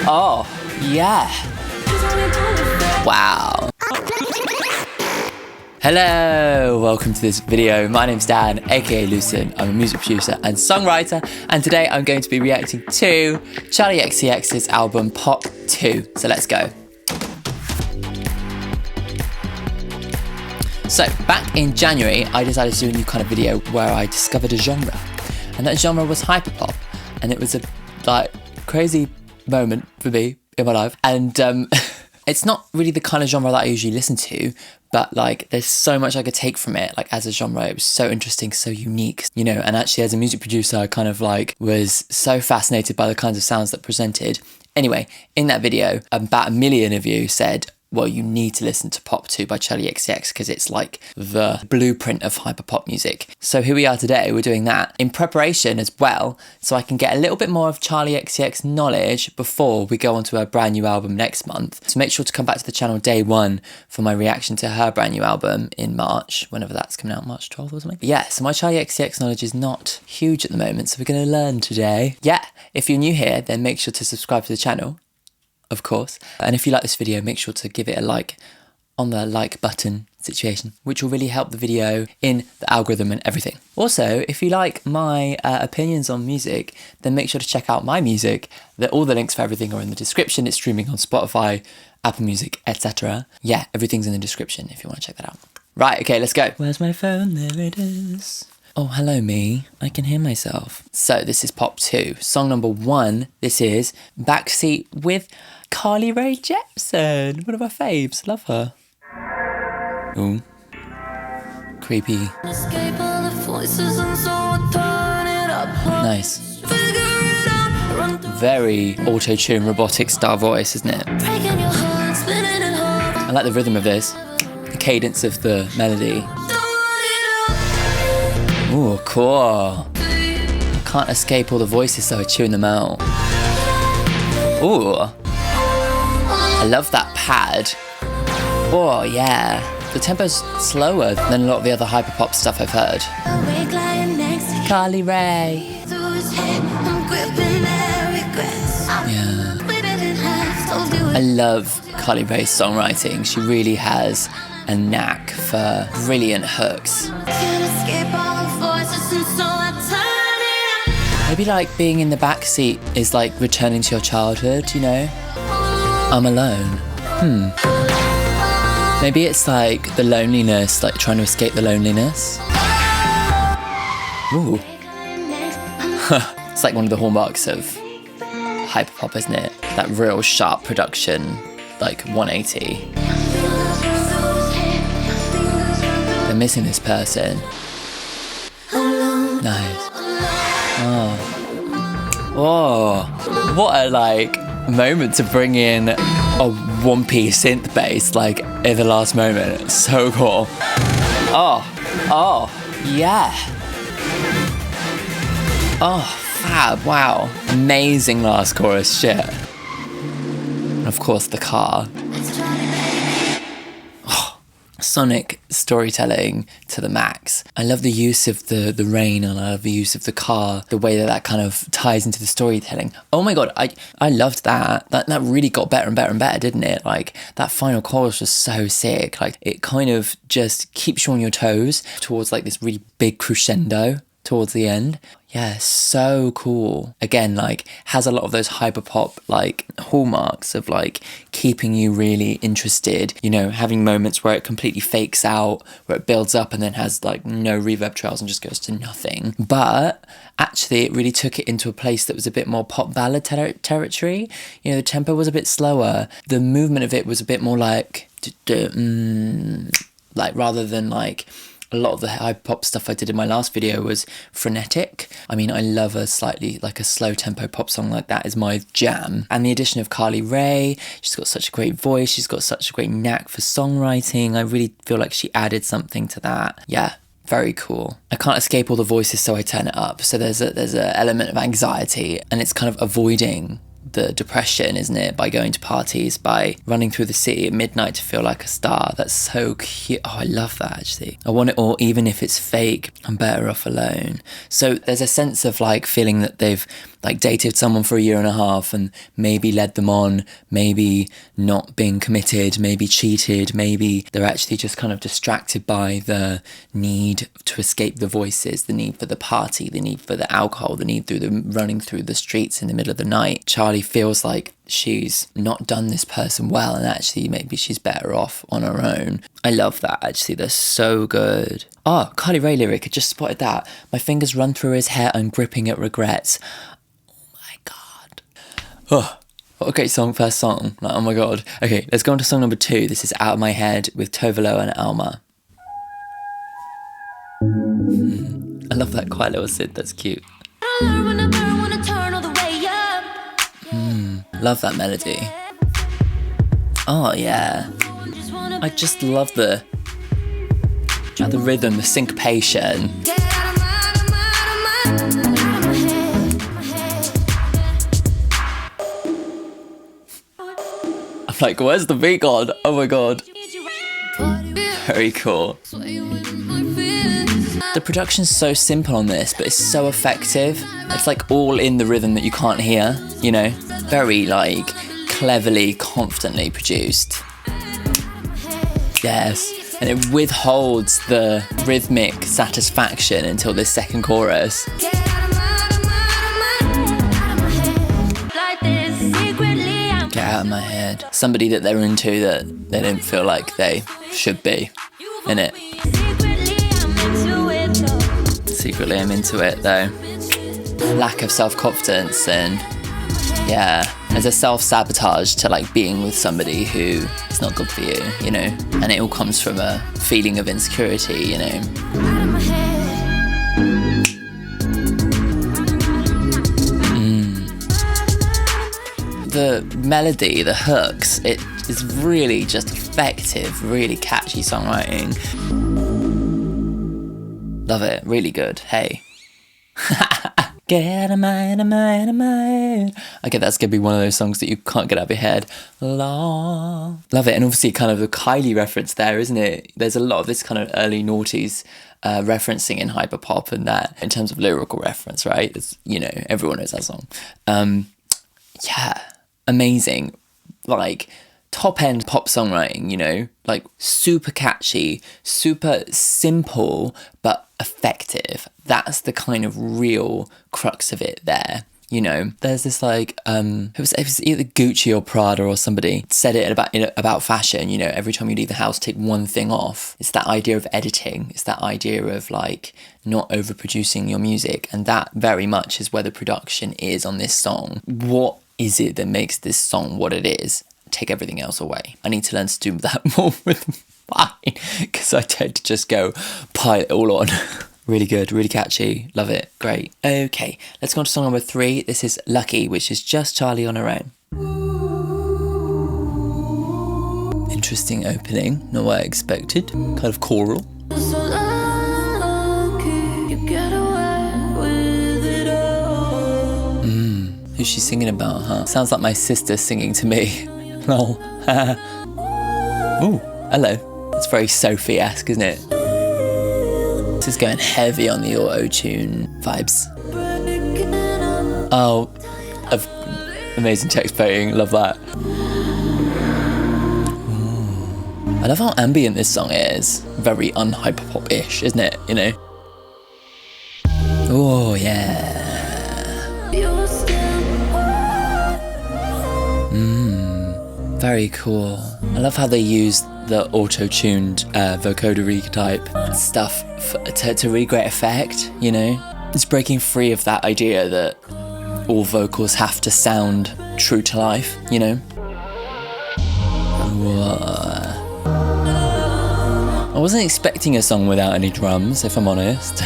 Oh, yeah. Wow. Hello, welcome to this video. My name's Dan, aka Lucen. I'm a music producer and songwriter, and today I'm going to be reacting to Charli XCX's album Pop 2. So let's go. So back in January, I decided to do a new kind of video where I discovered a genre, and that genre was hyperpop, and it was a crazy moment for me in my life. And it's not really the kind of genre that I usually listen to, but there's so much I could take from it. As a genre, it was so interesting, so unique, and actually as a music producer, I kind of was so fascinated by the kinds of sounds that presented. Anyway, in that video, about 1 million of you said, well, you need to listen to Pop 2 by Charli XCX because it's the blueprint of hyperpop music. So here we are today, we're doing that in preparation as well, so I can get a little bit more of Charli XCX knowledge before we go on to her brand new album next month. So make sure to come back to the channel day one for my reaction to her brand new album in March, whenever that's coming out, March 12th or something. But yeah, so my Charli XCX knowledge is not huge at the moment, so we're going to learn today. Yeah, if you're new here, then make sure to subscribe to the channel, of course. And if you like this video, make sure to give it a like on the like button situation, which will really help the video in the algorithm and everything. Also, if you like my opinions on music, then make sure to check out my music. All the links for everything are in the description. It's streaming on Spotify, Apple Music, etc. Yeah, everything's in the description if you want to check that out. Right, okay, let's go. Where's my phone? There it is. Oh, hello me. I can hear myself. So this is Pop 2. Song number 1. This is Backseat with Carly Rae Jepsen. One of my faves. Love her. Ooh. Creepy. Nice. Very auto-tune robotic style voice, isn't it? I like the rhythm of this. The cadence of the melody. Ooh, cool. I can't escape all the voices, so I tune them out. Ooh. I love that pad. Oh, yeah. The tempo's slower than a lot of the other hyperpop stuff I've heard. Carly Rae. Yeah. I love Carly Rae's songwriting. She really has a knack for brilliant hooks. Maybe being in the backseat is returning to your childhood, I'm alone. Maybe it's the loneliness, trying to escape the loneliness. Ooh. It's one of the hallmarks of hyperpop, isn't it? That real sharp production, 180. They're missing this person. Nice. Oh, what a moment to bring in a one-piece synth bass in the last moment. It's so cool. Oh, yeah. Oh, fab, wow. Amazing last chorus, shit. And of course the car. Sonic storytelling to the max. I love the use of the rain, and I love the use of the car, the way that kind of ties into the storytelling. Oh my god, I loved that. That really got better and better and better, didn't it? That final chorus was so sick. It kind of just keeps you on your toes towards this really big crescendo towards the end. Yeah, so cool. Again, has a lot of those hyperpop hallmarks of keeping you really interested, having moments where it completely fakes out, where it builds up and then has no reverb trails and just goes to nothing. But actually it really took it into a place that was a bit more pop ballad territory. The tempo was a bit slower. The movement of it was a bit more rather than a lot of the hyperpop stuff I did in my last video was frenetic. I mean, I love a slightly a slow tempo pop song like that is my jam. And the addition of Carly Rae, she's got such a great voice, she's got such a great knack for songwriting. I really feel like she added something to that. Yeah, very cool. I can't escape all the voices, so I turn it up. So there's a element of anxiety, and it's kind of avoiding the depression, isn't it? By going to parties, by running through the city at midnight to feel like a star. That's so cute. Oh, I love that, actually. I want it all, even if it's fake. I'm better off alone. So there's a sense of like feeling that they've like dated someone for a year and a half and maybe led them on, maybe not being committed, maybe cheated, maybe they're actually just kind of distracted by the need to escape the voices, the need for the party, the need for the alcohol, the need through the running through the streets in the middle of the night. Charli feels like she's not done this person well, and actually maybe she's better off on her own. I love that, actually. They're so good. Oh, Carly Rae lyric, I just spotted that. My fingers run through his hair, I'm gripping at regrets. Oh, what a great song, first song. Like, oh my god. Okay, let's go on to song number 2. This is Out of My Head with Tovalo and Alma. I love that quiet little synth, that's cute. Love that melody. Oh yeah. I just love the rhythm, the syncopation. I'm like, where's the beat gone? Oh my god. Very cool. The production's so simple on this, but it's so effective. It's like all in the rhythm that you can't hear, you know? Very like cleverly, confidently produced. Yes. And it withholds the rhythmic satisfaction until this second chorus. Get out of my head. Somebody that they're into that they don't feel like they should be, innit? Secretly I'm into it though. Lack of self-confidence, and yeah, there's a self-sabotage to like being with somebody who is not good for you, you know? And it all comes from a feeling of insecurity, you know? The melody, the hooks, it is really just effective, really catchy songwriting. Love it, really good. Hey. Get out of my. Okay, that's gonna be one of those songs that you can't get out of your head. Love it, and obviously kind of the Kylie reference there, isn't it? There's a lot of this kind of early noughties referencing in Hyperpop and that, in terms of lyrical reference, right? It's, you know, everyone knows that song. Yeah, amazing. Like, top-end pop songwriting, you know? Like, super catchy, super simple, but effective. That's the kind of real crux of it there, you know? There's this, like, it was either Gucci or Prada or somebody said it about fashion, you know? Every time you leave the house, take one thing off. It's that idea of editing. It's that idea of, like, not overproducing your music. And that very much is where the production is on this song. What is it that makes this song what it is? Take everything else away. I need to learn to do that more with mine, because I tend to just go pile it all on. Really good, really catchy, love it, great. Okay, let's go on to song number 3. This is Lucky, which is just Charli on her own. Interesting opening, not what I expected. Kind of choral. Who's she singing about, huh? Sounds like my sister singing to me. Lol. Ooh, hello. It's very Sophie-esque, isn't it? This is going heavy on the auto-tune vibes. Oh, amazing text playing. Love that. Ooh. I love how ambient this song is. Very un-hyperpop-ish, isn't it? You know? Oh, yeah. Very cool. I love how they use the auto-tuned vocoder type stuff to really great effect, you know? It's breaking free of that idea that all vocals have to sound true to life, you know? Whoa. I wasn't expecting a song without any drums, if I'm honest.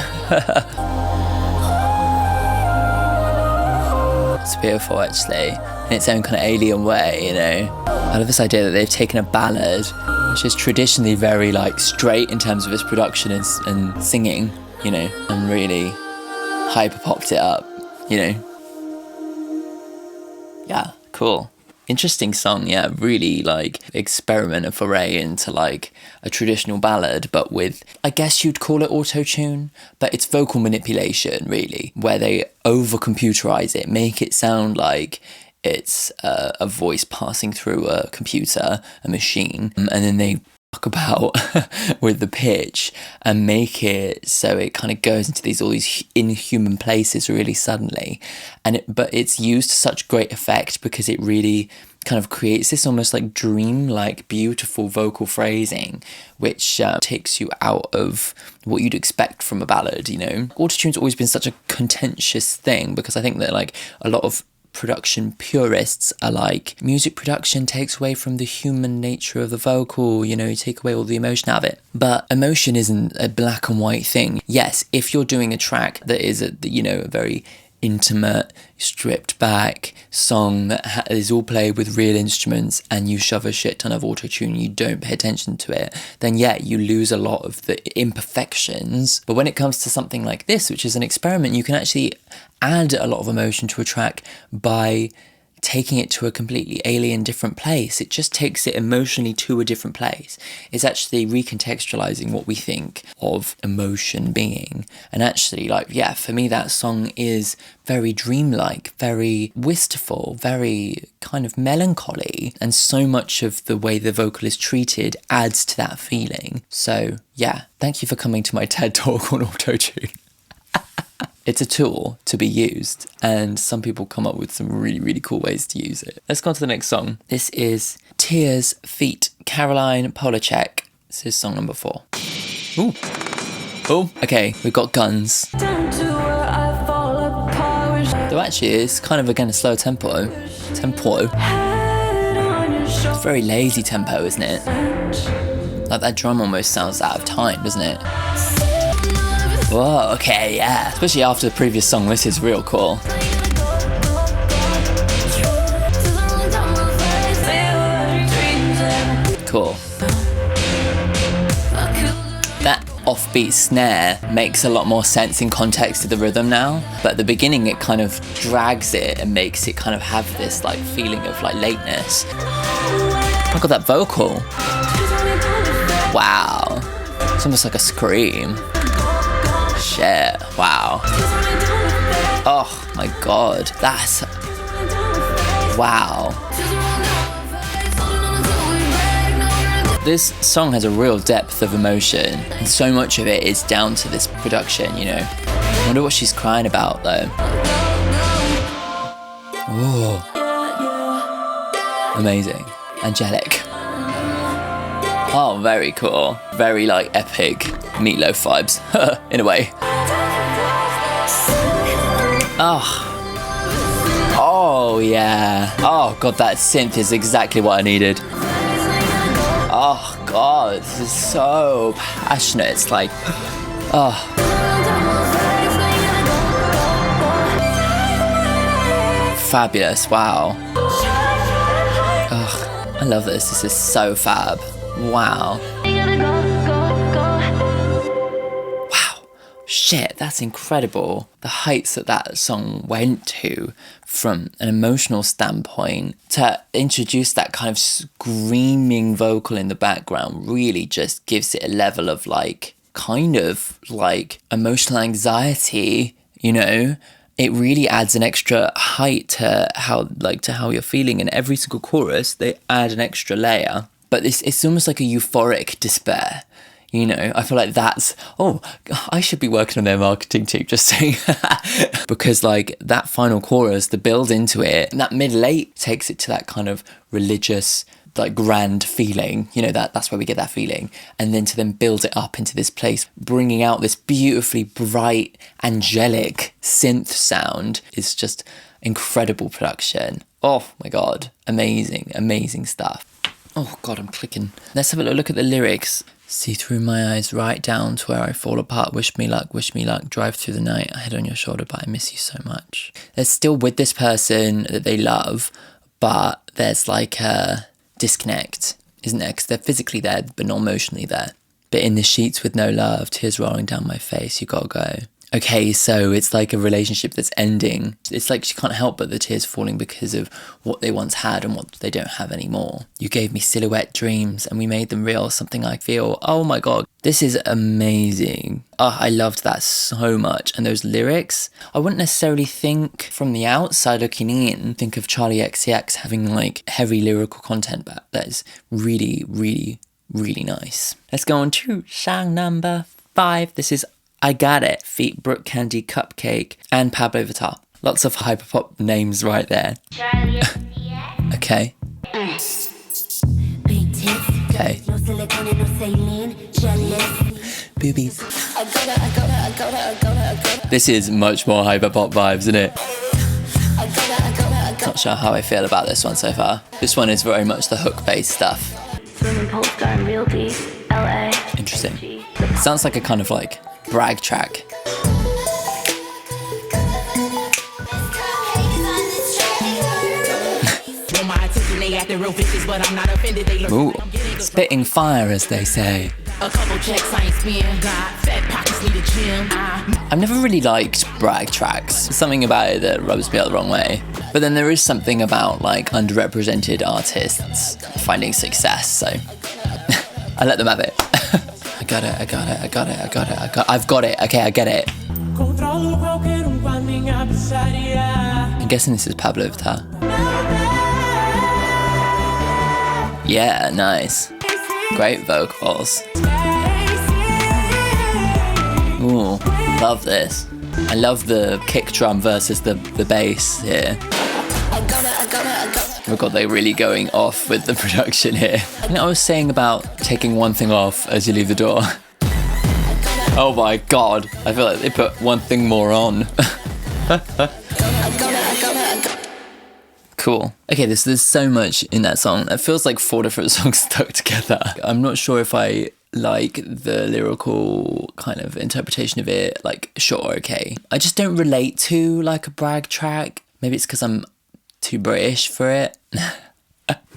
It's beautiful, actually, in its own kind of alien way, you know? I love this idea that they've taken a ballad, which is traditionally very, like, straight in terms of its production and singing, you know, and really hyper-popped it up, you know? Yeah, Cool. Interesting song, yeah. Really like experiment a foray into like a traditional ballad, but with, I guess you'd call it auto-tune, but it's vocal manipulation really, where they over computerize it, make it sound like it's a voice passing through a computer, a machine, and then they fuck about with the pitch and make it so it kind of goes into all these inhuman places really suddenly, but it's used to such great effect because it really kind of creates this almost like dream-like beautiful vocal phrasing which takes you out of what you'd expect from a ballad. Autotune's always been such a contentious thing because I think that like a lot of production purists are like, music production takes away from the human nature of the vocal, you take away all the emotion out of it. But emotion isn't a black and white thing. Yes, if you're doing a track that is a very intimate, stripped back song that is all played with real instruments and you shove a shit ton of auto-tune, you don't pay attention to it, then yeah, you lose a lot of the imperfections. But when it comes to something like this, which is an experiment, you can actually add a lot of emotion to a track by taking it to a completely alien different place. It just takes it emotionally to a different place. It's actually recontextualizing what we think of emotion being. And actually, for me, that song is very dreamlike, very wistful, very kind of melancholy. And so much of the way the vocal is treated adds to that feeling. So yeah, thank you for coming to my TED Talk on auto-tune. It's a tool to be used, and some people come up with some really, really cool ways to use it. Let's go on to the next song. This is Tears feat. Caroline Polachek. This is song number 4. Ooh. Oh, okay, we've got guns. Though actually, it's kind of, again, a slow tempo. It's very lazy tempo, isn't it? Like that drum almost sounds out of time, doesn't it? Whoa, okay, yeah. Especially after the previous song, this is real cool. Cool. That offbeat snare makes a lot more sense in context of the rhythm now, but at the beginning it kind of drags it and makes it kind of have this like feeling of like lateness. Look at that vocal. Wow. It's almost like a scream. Shit, wow. Oh my god, that's... Wow. This song has a real depth of emotion, and so much of it is down to this production, I wonder what she's crying about, though. Ooh. Amazing. Angelic. Oh, very cool. Very, epic Meatloaf vibes, in a way. Oh, yeah. Oh, God, that synth is exactly what I needed. Oh, God, this is so passionate. It's like, fabulous, wow. I love this. This is so fab. Wow. Wow. Shit, that's incredible. The heights that song went to from an emotional standpoint to introduce that kind of screaming vocal in the background really just gives it a level of emotional anxiety, It really adds an extra height to how you're feeling. In every single chorus, they add an extra layer. But it's almost like a euphoric despair, I feel like that's... Oh, I should be working on their marketing team, just saying. Because, that final chorus, the build into it, that mid-late takes it to that kind of religious, grand feeling. That's where we get that feeling. And then to then build it up into this place, bringing out this beautifully bright, angelic synth sound is just incredible production. Oh, my God. Amazing, amazing stuff. Oh, God, I'm clicking. Let's have a look at the lyrics. See through my eyes right down to where I fall apart. Wish me luck, drive through the night. Head on your shoulder, but I miss you so much. They're still with this person that they love, but there's a disconnect, isn't there? Because they're physically there, but not emotionally there. But in the sheets with no love, tears rolling down my face, you gotta go. Okay, so it's like a relationship that's ending. It's like she can't help but the tears falling because of what they once had and what they don't have anymore. You gave me silhouette dreams and we made them real, something I feel. Oh my God, this is amazing. Oh, I loved that so much. And those lyrics, I wouldn't necessarily think from the outside looking in, think of Charli XCX having like heavy lyrical content, but that is really, really, really nice. Let's go on to song number 5. This is I Got It, feat Brooke Candy Cupcake and Pablo Vittar. Lots of hyperpop names right there. Charli, okay. Okay. Boobies. This is much more hyperpop vibes, isn't it? Not sure how I feel about this one so far. This one is very much the hook-based stuff. Interesting. Sounds like a kind of like brag track. Ooh, spitting fire, as they say. I've never really liked brag tracks. There's something about it that rubs me out the wrong way. But then there is something about like underrepresented artists finding success, so I let them have it. I got it. I've got it. Okay, I get it. I'm guessing this is Pablo Vittar. Yeah, nice. Great vocals. Ooh, love this. I love the kick drum versus the bass here. Oh God, they're really going off with the production here. You know, I was saying about taking one thing off as you leave the door. Oh my God, I feel like they put one thing more on. Cool. Okay, there's so much in that song. It feels like 4 different songs stuck together. I'm not sure if I like the lyrical kind of interpretation of it, like sure, okay. I just don't relate to like a brag track. Maybe it's because I'm too British for it.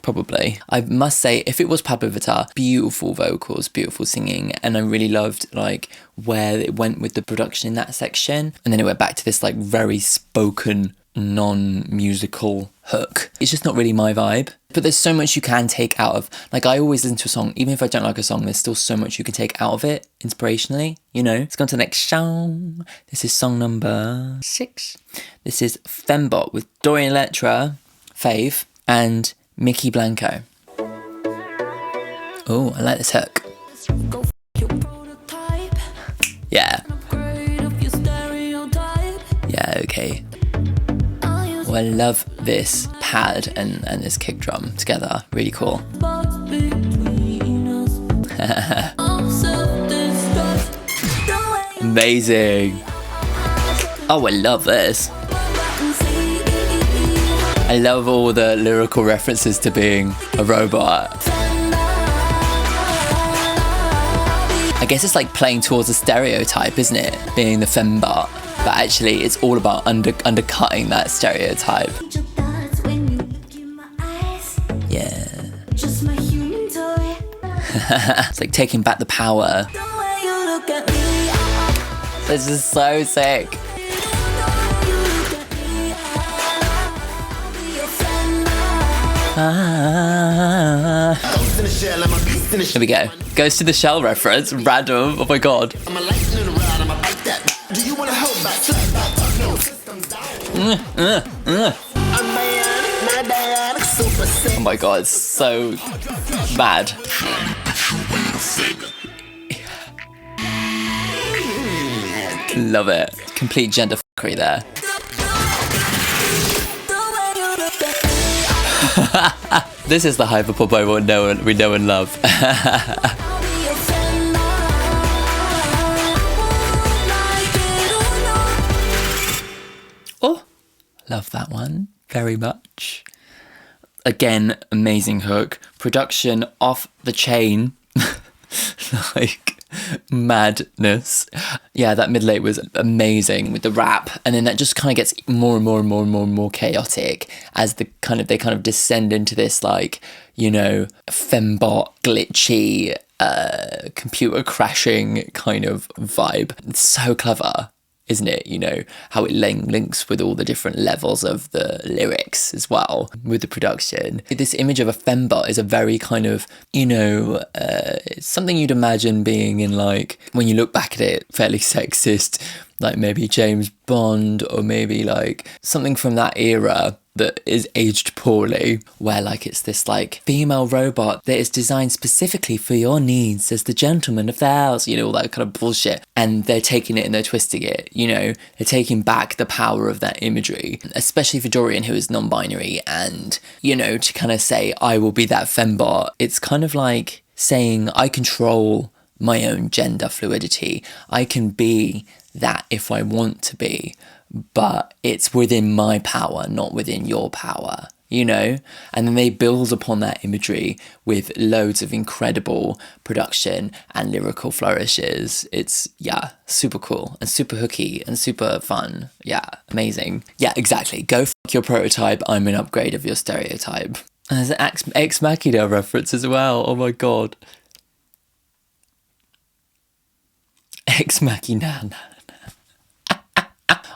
Probably. I must say, if it was Pablo Vittar, beautiful vocals, beautiful singing, and I really loved like where it went with the production in that section. And then it went back to this like very spoken, non-musical hook. It's just not really my vibe. But there's so much you can take out of, like I always listen to a song, even if I don't like a song, there's still so much you can take out of it inspirationally, you know? Let's go on to the next song. This is song number 6. This is Fembot with Dorian Electra, Fave, and Mickey Blanco. Oh, I like this hook. Yeah. Yeah, okay. Oh, I love this pad and this kick drum together. Really cool. Amazing. Oh, I love this. I love all the lyrical references to being a robot. I guess it's like playing towards a stereotype, isn't it? Being the Fembot. But actually, it's all about undercutting that stereotype. Yeah. It's like taking back the power. This is so sick. Here we go. Ghost in the Shell reference. Random. Oh my God. Oh my God, it's so mad. Love it. Complete gender fuckery there. This is the hyperpop we know and love. Oh, love that one very much. Again, amazing hook. Production off the chain. Like madness. Yeah, that middle 8 was amazing with the rap, and then that just kind of gets more and more chaotic as they kind of descend into this like, you know, Fembot glitchy computer crashing kind of vibe. It's so clever. isn't it? You know, how it links with all the different levels of the lyrics as well with the production. This image of a fembot is a very kind of, you know, something you'd imagine being in, like, when you look back at it, fairly sexist, like maybe James Bond, or maybe like something from that era that is aged poorly, where like it's this like female robot that is designed specifically for your needs as the gentleman of the house, you know, all that kind of bullshit. And they're taking it and they're twisting it, you know, they're taking back the power of that imagery, especially for Dorian, who is non-binary, and, you know, to kind of say, I will be that fembot. It's kind of like saying, I control my own gender fluidity. I can be that if I want to be, but it's within my power, not within your power, you know? And then they build upon that imagery with loads of incredible production and lyrical flourishes. It's, yeah, super cool and super hooky and super fun. Yeah, amazing. Yeah, exactly. Go fuck your prototype. I'm an upgrade of your stereotype. And there's an Ex Machina reference as well. Oh my God. Ex Machina.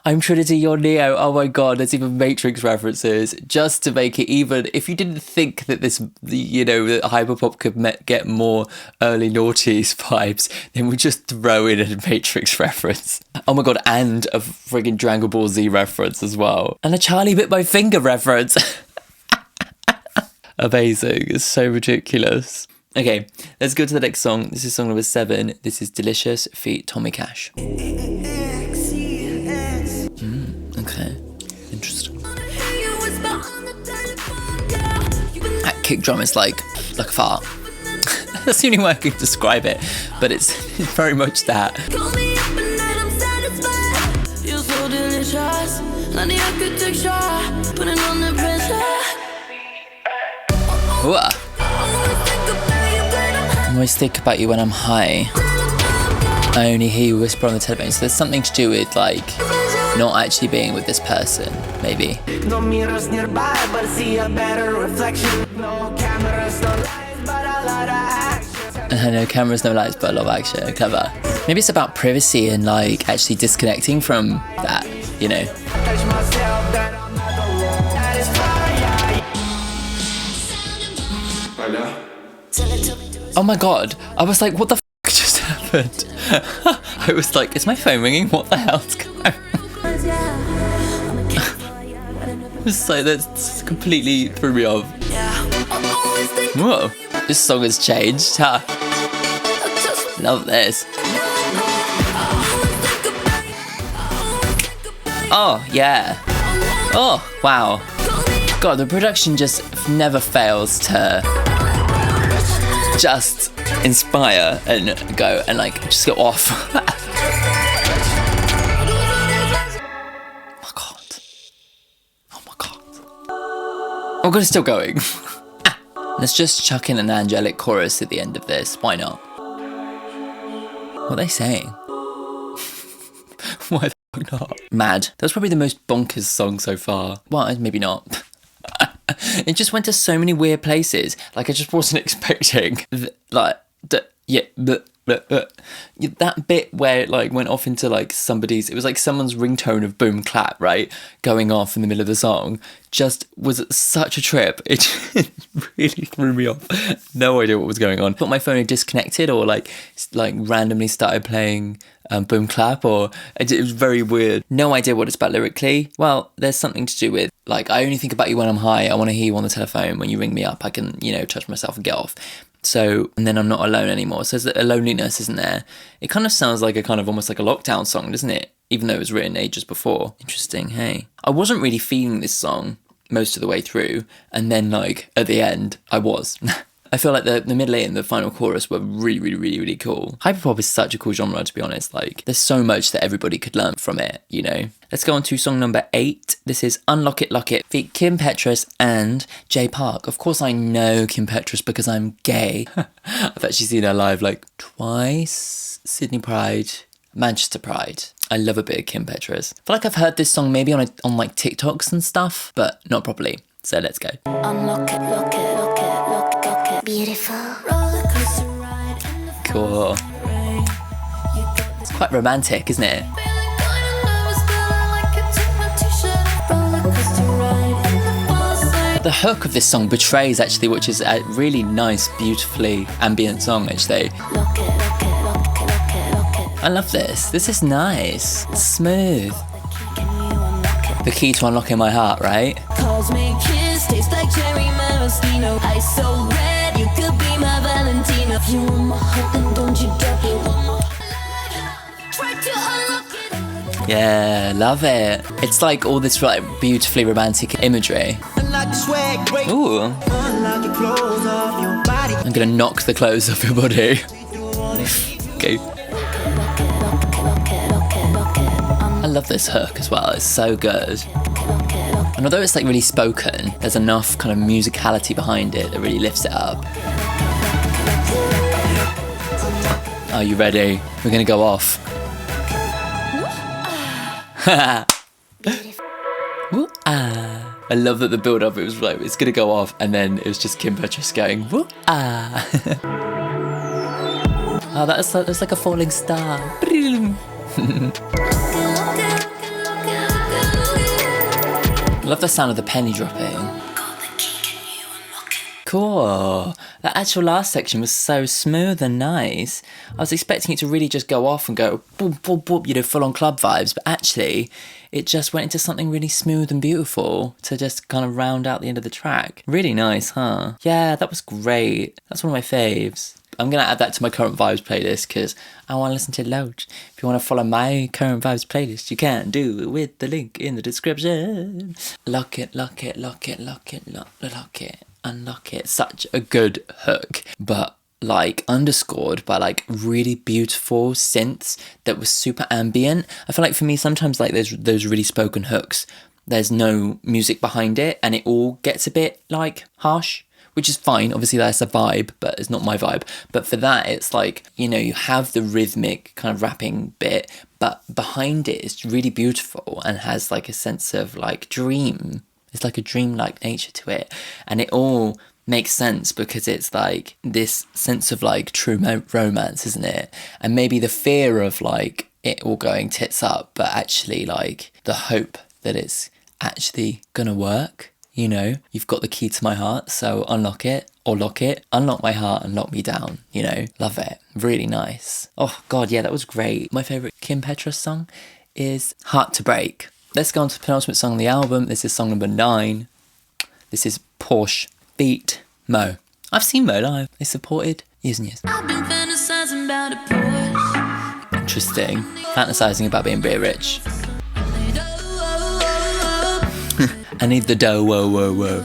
I'm Trinity, you're Neo. Oh my God, there's even Matrix references, just to make it even. If you didn't think that this, you know, that Hyperpop could get more early noughties vibes, then we just throw in a Matrix reference. Oh my God, and a friggin' Dragon Ball Z reference as well. And a Charli bit my finger reference. Amazing, it's so ridiculous. Okay, let's go to the next song. This is song number 7. This is Delicious feat. Tommy Cash. Okay, interesting. That kick drum is like a fart. That's the only way I can describe it, but it's very much that. Ooh. I always think about you when I'm high. I only hear you whisper on the telephone. So there's something to do with like not actually being with this person, maybe. No mirrors nearby, but see a better reflection. No cameras, no lights, but a lot of action. No cameras, no lights, but a lot of action. Clever. Maybe it's about privacy and like actually disconnecting from that, you know. Oh my God, I was like, what the f just happened? I was like, is my phone ringing? What the hell's going on? So that's completely threw me off. Whoa, this song has changed, huh? Love this. Oh, yeah. Oh, wow. God, the production just never fails to just inspire and go and like just go off. Oh God, it's still going. Let's just chuck in an angelic chorus at the end of this. Why not? What are they saying? Why the fuck not? Mad. That was probably the most bonkers song so far. Well, maybe not. It just went to so many weird places. Like I just wasn't expecting. That bit where it like went off into like somebody's, it was like someone's ringtone of boom clap, right, going off in the middle of the song, just was such a trip. It really threw me off. No idea what was going on. But my phone had disconnected or like randomly started playing boom clap, or it was very weird. No idea what it's about lyrically. Well, there's something to do with like, I only think about you when I'm high. I want to hear you on the telephone. When you ring me up, I can, you know, touch myself and get off. So, and then I'm not alone anymore. So there's a loneliness, isn't there? It kind of sounds like a kind of almost like a lockdown song, doesn't it? Even though it was written ages before. Interesting, hey. I wasn't really feeling this song most of the way through. And then like at the end, I was. I feel like the middle eight and the final chorus were really, really, really, really cool. Hyperpop is such a cool genre, to be honest. Like, there's so much that everybody could learn from it, you know? Let's go on to song number 8. This is Unlock It, Lock It, feat. Kim Petras and Jay Park. Of course I know Kim Petras because I'm gay. I've actually seen her live like twice. Sydney Pride, Manchester Pride. I love a bit of Kim Petras. I feel like I've heard this song maybe on like TikToks and stuff, but not properly. So let's go. Unlock it, lock it, lock it, lock it. Beautiful. Cool. It's quite romantic, isn't it? The hook of this song, Betrays, actually, which is a really nice, beautifully ambient song, actually. I love this. This is nice. It's smooth. The key to unlocking my heart, right? Calls me kiss, tastes like cherry maraschino. Ice so red, you could be my Valentino. If you want my heart, then don't you drop it. One more try to unlock it. Yeah, love it. It's like all this like beautifully romantic imagery. Ooh. I'm gonna knock the clothes off your body. Okay. I love this hook as well. It's so good. And although it's like really spoken, there's enough kind of musicality behind it that really lifts it up. Are you ready? We're gonna go off. Woo, ah. I love that the build up, it was like, it's gonna go off, and then it was just Kim Petras going, woo, ah. Oh, that's like a falling star. Love the sound of the penny dropping. Cool. The actual last section was so smooth and nice. I was expecting it to really just go off and go boom, boom, boom, you know, full on club vibes. But actually, it just went into something really smooth and beautiful to just kind of round out the end of the track. Really nice, huh? Yeah, that was great. That's one of my faves. I'm going to add that to my Current Vibes playlist because I want to listen to it loads. If you want to follow my Current Vibes playlist, you can do it with the link in the description. Lock it, lock it, lock it, lock it, lock it, unlock it. Such a good hook, but like underscored by like really beautiful synths that was super ambient. I feel like for me, sometimes like there's those really spoken hooks, there's no music behind it and it all gets a bit like harsh. Which is fine, obviously that's a vibe, but it's not my vibe. But for that, it's like, you know, you have the rhythmic kind of rapping bit, but behind it, it's really beautiful and has like a sense of like dream. It's like a dreamlike nature to it. And it all makes sense because it's like this sense of like true romance, isn't it? And maybe the fear of like it all going tits up, but actually like the hope that it's actually gonna work. You know, you've got the key to my heart, so unlock it or lock it. Unlock my heart and lock me down, you know. Love it. Really nice. Oh, God, yeah, that was great. My favourite Kim Petras song is Heart to Break. Let's go on to the penultimate song on the album. This is song number 9. This is Porsche feat. Mo. I've seen Mo live. They supported years and years. I've been fantasizing about a Porsche. Interesting. Fantasizing about being very rich. I need the dough, whoa, whoa, whoa.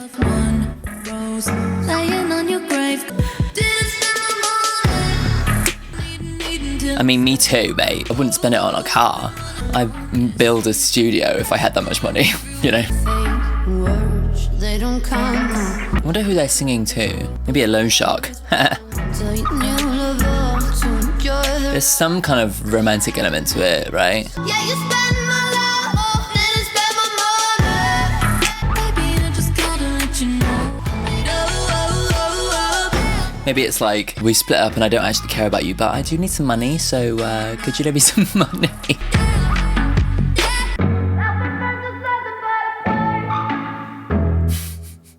I mean, me too, mate. I wouldn't spend it on a car. I'd build a studio if I had that much money, you know. I wonder who they're singing to. Maybe a loan shark. There's some kind of romantic element to it, right? Yeah, you spend my love, then I spend my money. Baby, I just gotta let you know. Maybe it's like, we split up and I don't actually care about you, but I do need some money, so could you lend me some money?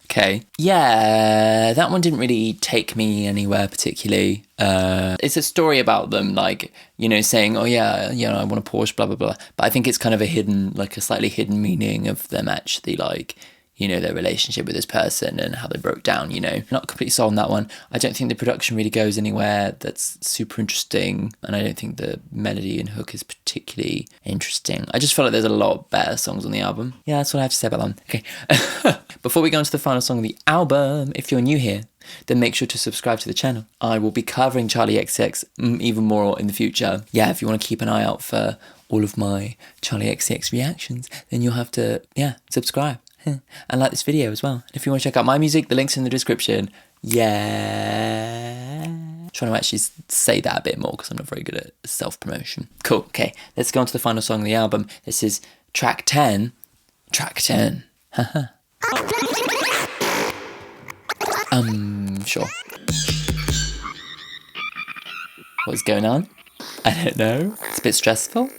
Okay. Yeah, that one didn't really take me anywhere particularly. It's a story about them, like, you know, saying, oh yeah, you know, I want a Porsche, blah, blah, blah. But I think it's kind of a hidden, like a slightly hidden meaning of them actually, like, you know, their relationship with this person and how they broke down, you know. Not completely sold on that one. I don't think the production really goes anywhere that's super interesting. And I don't think the melody and hook is particularly interesting. I just feel like there's a lot better songs on the album. Yeah, that's what I have to say about them. Okay. Before we go on to the final song of the album, if you're new here, then make sure to subscribe to the channel. I will be covering Charli XCX even more in the future. Yeah, if you want to keep an eye out for all of my Charli XCX reactions, then you'll have to, yeah, subscribe. And like this video as well. And if you want to check out my music, the link's in the description. Yeah. Trying to actually say that a bit more because I'm not very good at self-promotion. Cool. Okay, let's go on to the final song of the album. This is track 10. Track 10. Haha. Sure. What's going on? I don't know. It's a bit stressful.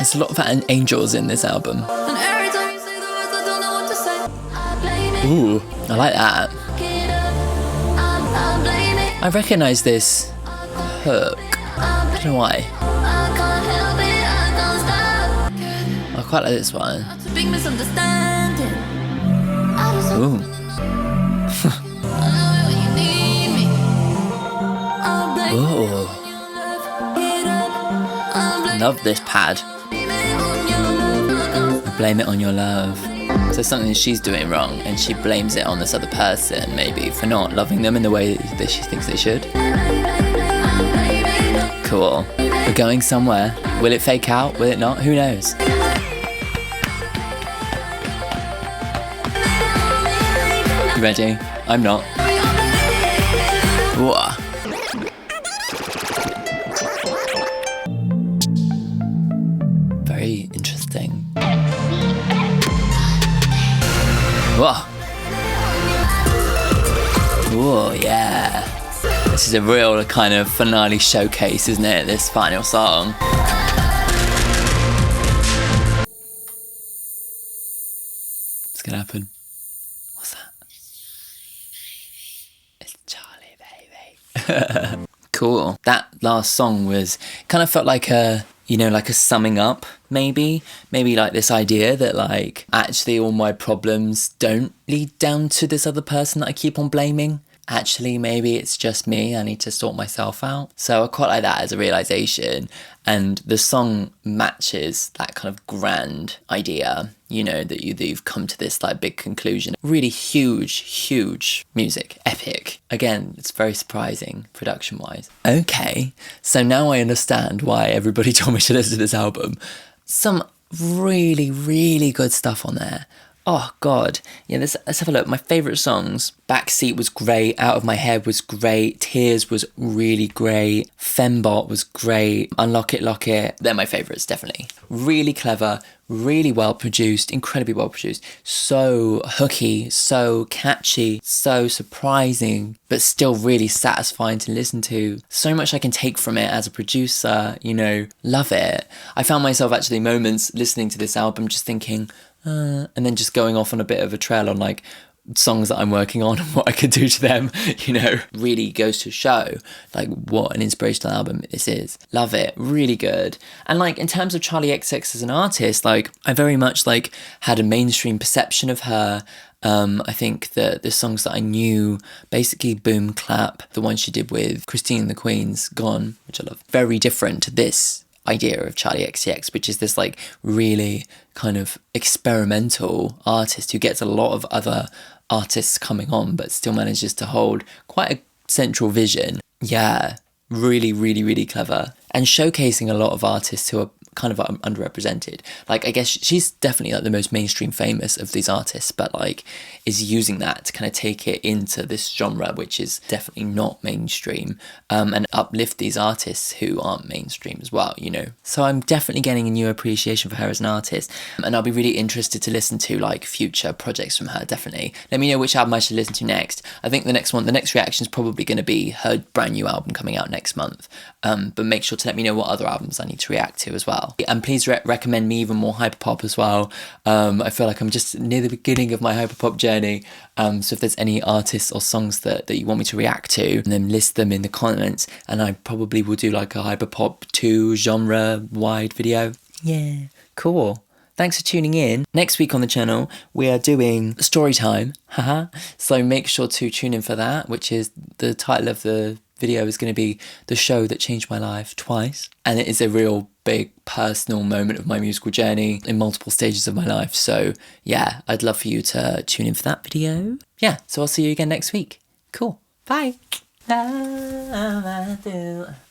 There's a lot of angels in this album. And every time you say the words, I don't know what to say. I blame it. Ooh, I like that. Fuck it up. I blame it. I recognise this hook. I don't know why. I can't help it. I don't stop. I quite like this one. It's a big misunderstanding. I just hope Ooh. I know it when you need me. I blame Ooh. it on your love. Get up. I blame Love this pad. it on your love. I blame it on your love. So something she's doing wrong and she blames it on this other person maybe for not loving them in the way that she thinks they should. Cool. We're going somewhere. Will it fake out? Will it not? Who knows? You ready? I'm not. Whoa. Very interesting. Whoa. Whoa, yeah. This is a real kind of finale showcase, isn't it? This final song. What's gonna happen? What's that? It's Charli, baby. Cool. That last song was kind of felt like a, you know, like a summing up, maybe like this idea that like actually all my problems don't lead down to this other person that I keep on blaming. Actually, maybe it's just me. I need to sort myself out. So I quite like that as a realization. And the song matches that kind of grand idea, you know, that you've come to this like big conclusion. Really huge music, epic. Again, it's very surprising production wise. Okay, so now I understand why everybody told me to listen to this album. Some really good stuff on there. Oh God, yeah, let's have a look. My favourite songs, Backseat was great, Out of My Head was great, Tears was really great, Fembot was great, Unlock It, Lock It, they're my favourites, definitely. Really clever, really well produced, incredibly well produced, so hooky, so catchy, so surprising, but still really satisfying to listen to. So much I can take from it as a producer, you know, love it. I found myself actually moments listening to this album just thinking, and then just going off on a bit of a trail on like songs that I'm working on and what I could do to them, you know, really goes to show like what an inspirational album this is. Love it, really good. And like in terms of Charli XCX as an artist, like I very much like had a mainstream perception of her. I think that the songs that I knew, basically Boom Clap, the one she did with Christine and the Queens, Gone, which I love, very different to this idea of Charli XCX, which is this like really kind of experimental artist who gets a lot of other artists coming on but still manages to hold quite a central vision. Yeah, really clever, and showcasing a lot of artists who are kind of underrepresented. Like I guess she's definitely like the most mainstream famous of these artists, but like is using that to kind of take it into this genre which is definitely not mainstream, and uplift these artists who aren't mainstream as well, you know. So I'm definitely getting a new appreciation for her as an artist, and I'll be really interested to listen to like future projects from her. Definitely let me know which album I should listen to next. I think the next reaction is probably going to be her brand new album coming out next month, but make sure to let me know what other albums I need to react to as well. And please recommend me even more Hyperpop as well. I feel like I'm just near the beginning of my Hyperpop journey. So if there's any artists or songs that you want me to react to, then list them in the comments, and I probably will do like a Hyperpop 2 genre-wide video. Yeah, cool. Thanks for tuning in. Next week on the channel, we are doing story time. Haha. So make sure to tune in for that, which is the title of the video is going to be The Show That Changed My Life Twice. And it is a real big personal moment of my musical journey in multiple stages of my life. So yeah, I'd love for you to tune in for that video. Yeah, so I'll see you again next week. Cool. Bye.